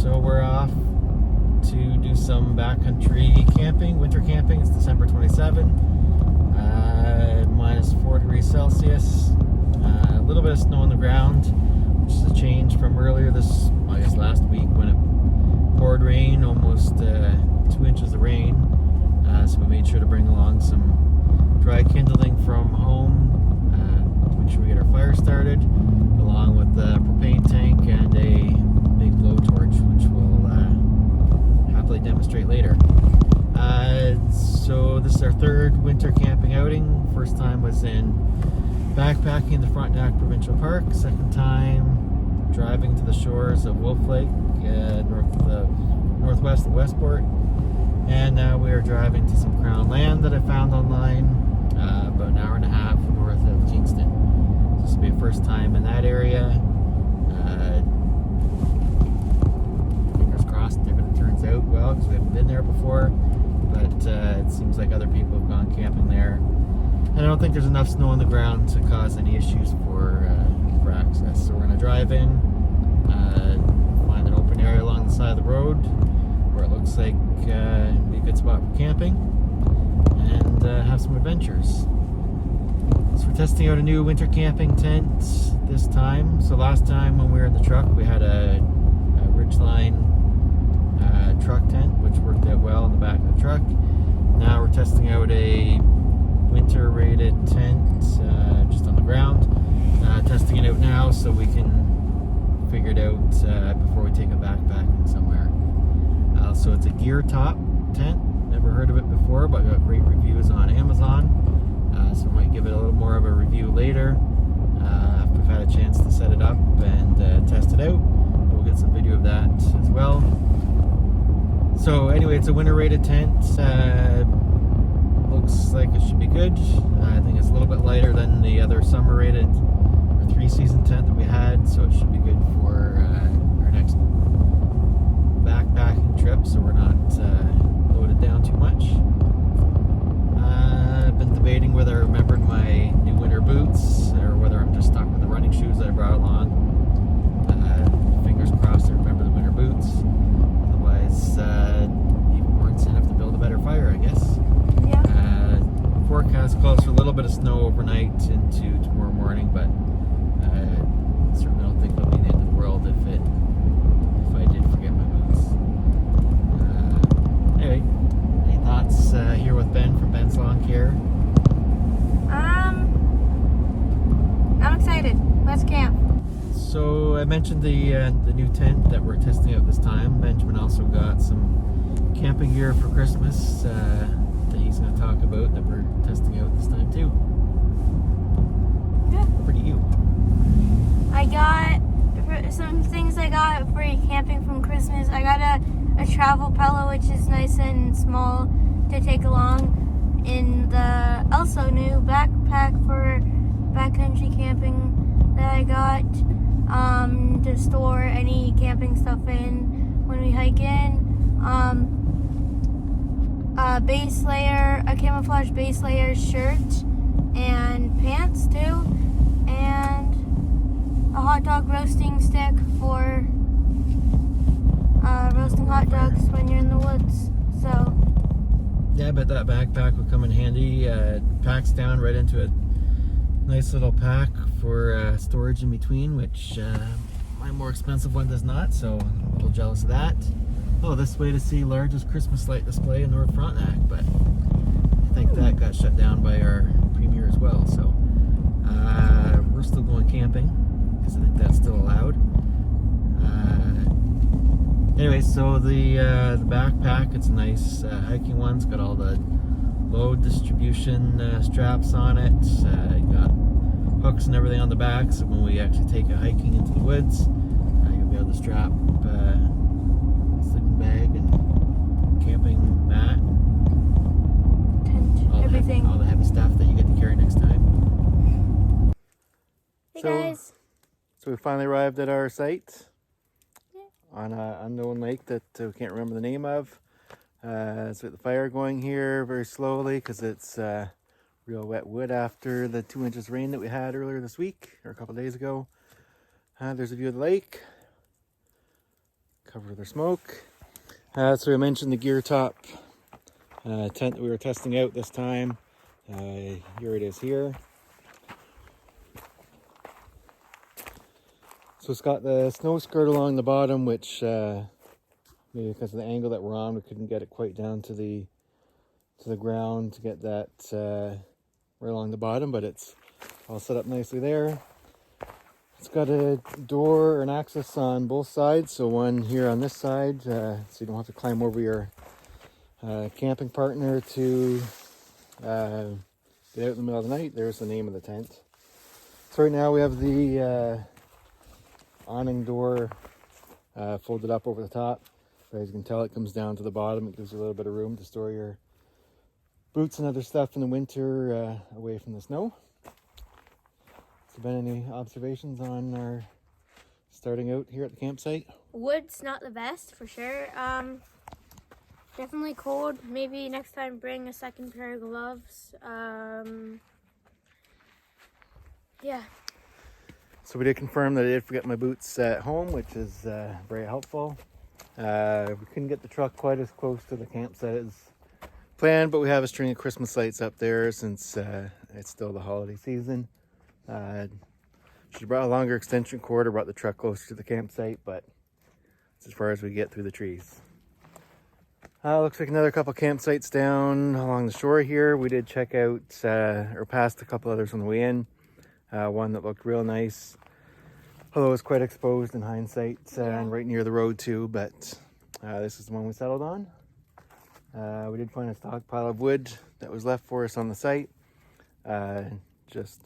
So we're off to do some backcountry camping, winter camping. It's December 27, minus 4 degrees Celsius. A little bit of snow on the ground, which is a change from earlier this, I guess last week when it poured rain, almost 2 inches of rain. So we made sure to bring along some dry kindling from home to make sure we get our fire started, along with a propane tank and a big blowtorch, which we'll happily demonstrate later. So this is our third winter camping outing. First time was in backpacking in the Frontenac Provincial Park. Second time driving to the shores of Wolf Lake, northwest of Westport. And now we are driving to some crown land that I found online, about an hour and a half north of Kingston. So this will be a first time in that area. Fingers crossed if it turns out well, because we haven't been there before. But it seems like other people have gone camping there. And I don't think there's enough snow on the ground to cause any issues for access. So we're going to drive in, find an open area along the side of the road where it looks like it'd be a good spot for camping, and have some adventures. So we're testing out a new winter camping tent this time. So last time when we were in the truck, we had a Ridgeline truck tent, which worked out well in the back of the truck. Now we're testing out a winter rated tent just on the ground. Testing it out now so we can figure it out before we take it backpacking somewhere. So it's a gear top tent. Never heard of it before, but got great reviews on Amazon. So I might give it a little more of a review later after we've had a chance to set it up and test it out. We'll get some video of that as well. So anyway, it's a winter rated tent. Looks like it should be good. I think it's a little bit lighter than the other summer rated or 3-season tent that we had, so it should be good for our next backpacking trip, so we're not loaded down too much. I've been debating whether I remembered my new winter boots or whether I'm just stuck with the running shoes that I brought along. Fingers crossed I remember the winter boots. Otherwise, even more incentive to build a better fire, I guess. Yeah. Forecast calls for a little bit of snow overnight into tomorrow morning, but certainly don't think it'll be the end of the world if I did forget my boots. Anyway, any thoughts here with Ben from Ben's Lawn Care? I'm excited. Let's camp. So I mentioned the new tent that we're testing out this time. Benjamin also got some camping gear for Christmas that he's going to talk about that we're testing out this time too. Yeah. Over to you. I got some things I got for camping from Christmas. I got a travel pillow, which is nice and small to take along, in the also new backpack for backcountry camping that I got to store any camping stuff in when we hike in. A base layer, a camouflage base layer shirt and pants too, and a hot dog roasting stick for roasting hot dogs when you're in the woods. So yeah, I bet that backpack will come in handy. Packs down right into a nice little pack for storage in between, which my more expensive one does not, so I'm a little jealous of that. Oh, this way to see largest Christmas light display in North Frontenac, but I think that got shut down by our premier as well, so we're still going camping because I think that's still allowed. Anyway, so the backpack, it's a nice hiking one. It's got all the load distribution straps on it. You got hooks and everything on the back, so when we actually take it hiking into the woods, you'll be able to strap sleeping bag and camping mat, tent, everything. All the heavy stuff that you get to carry next time. Hey guys. So we finally arrived at our site on an unknown lake that we can't remember the name of. So we got the fire going here very slowly because it's real wet wood after the 2 inches rain that we had earlier this week, or a couple days ago. There's a view of the lake. cover their smoke. So I mentioned the gear top tent that we were testing out this time. Here it is here. So it's got the snow skirt along the bottom, which maybe because of the angle that we're on, we couldn't get it quite down to the ground to get that right along the bottom, but it's all set up nicely there. It's got a door or an access on both sides, so one here on this side, so you don't have to climb over your camping partner to get out in the middle of the night. There's the name of the tent. So right now we have the awning door folded up over the top. So as you can tell, it comes down to the bottom. It gives you a little bit of room to store your boots and other stuff in the winter away from the snow. Has there been any observations on our starting out here at the campsite? Wood's not the best for sure. Definitely cold. Maybe next time bring a second pair of gloves. Yeah. So we did confirm that I did forget my boots at home, which is very helpful. We couldn't get the truck quite as close to the campsite as planned, but we have a string of Christmas lights up there since it's still the holiday season. Should have brought a longer extension cord or brought the truck closer to the campsite, but it's as far as we get through the trees. Looks like another couple campsites down along the shore here. We did check out or passed a couple others on the way in. One that looked real nice, although it was quite exposed in hindsight and right near the road too, but this is the one we settled on. We did find a stockpile of wood that was left for us on the site. Just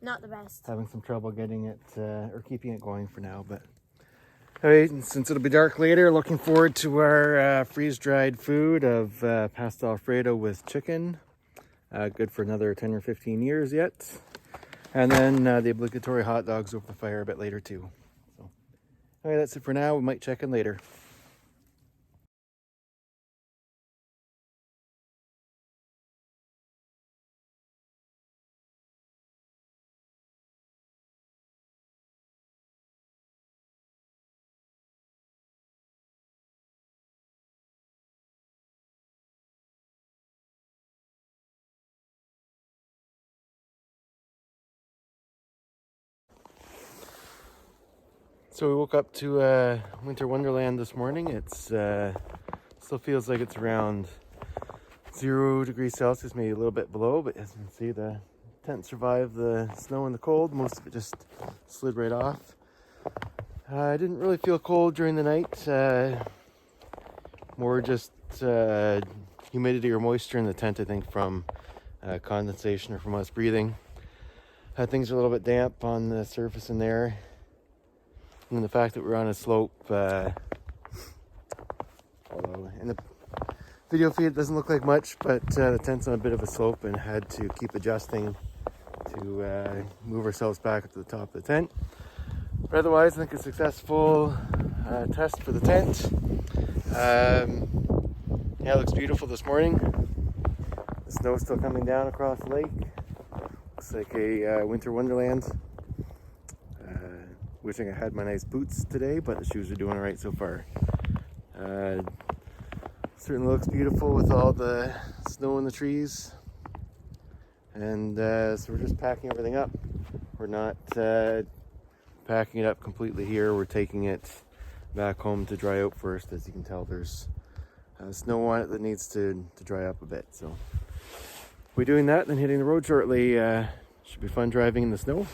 not the best. Having some trouble getting it or keeping it going for now, but all right, and since it'll be dark later, looking forward to our freeze-dried food of pasta Alfredo with chicken. Good for another 10 or 15 years yet. And then the obligatory hot dogs over the fire a bit later too. So, all right, that's it for now. We might check in later. So we woke up to winter wonderland this morning. It's still feels like it's around 0 degrees Celsius, maybe a little bit below, but as you can see, the tent survived the snow and the cold. Most of it just slid right off. I didn't really feel cold during the night. More just humidity or moisture in the tent, I think, from condensation or from us breathing. Things are a little bit damp on the surface in there. And the fact that we're on a slope, although in the video feed it doesn't look like much, but the tent's on a bit of a slope and had to keep adjusting to move ourselves back up to the top of the tent. But otherwise, I think a successful test for the tent. Yeah, it looks beautiful this morning. The snow's still coming down across the lake. Looks like a winter wonderland. Wishing I had my nice boots today, but the shoes are doing all right so far. Certainly looks beautiful with all the snow in the trees. And so we're just packing everything up. We're not packing it up completely here. We're taking it back home to dry out first. As you can tell, there's snow on it that needs to dry up a bit. So we're doing that, then hitting the road shortly. Should be fun driving in the snow.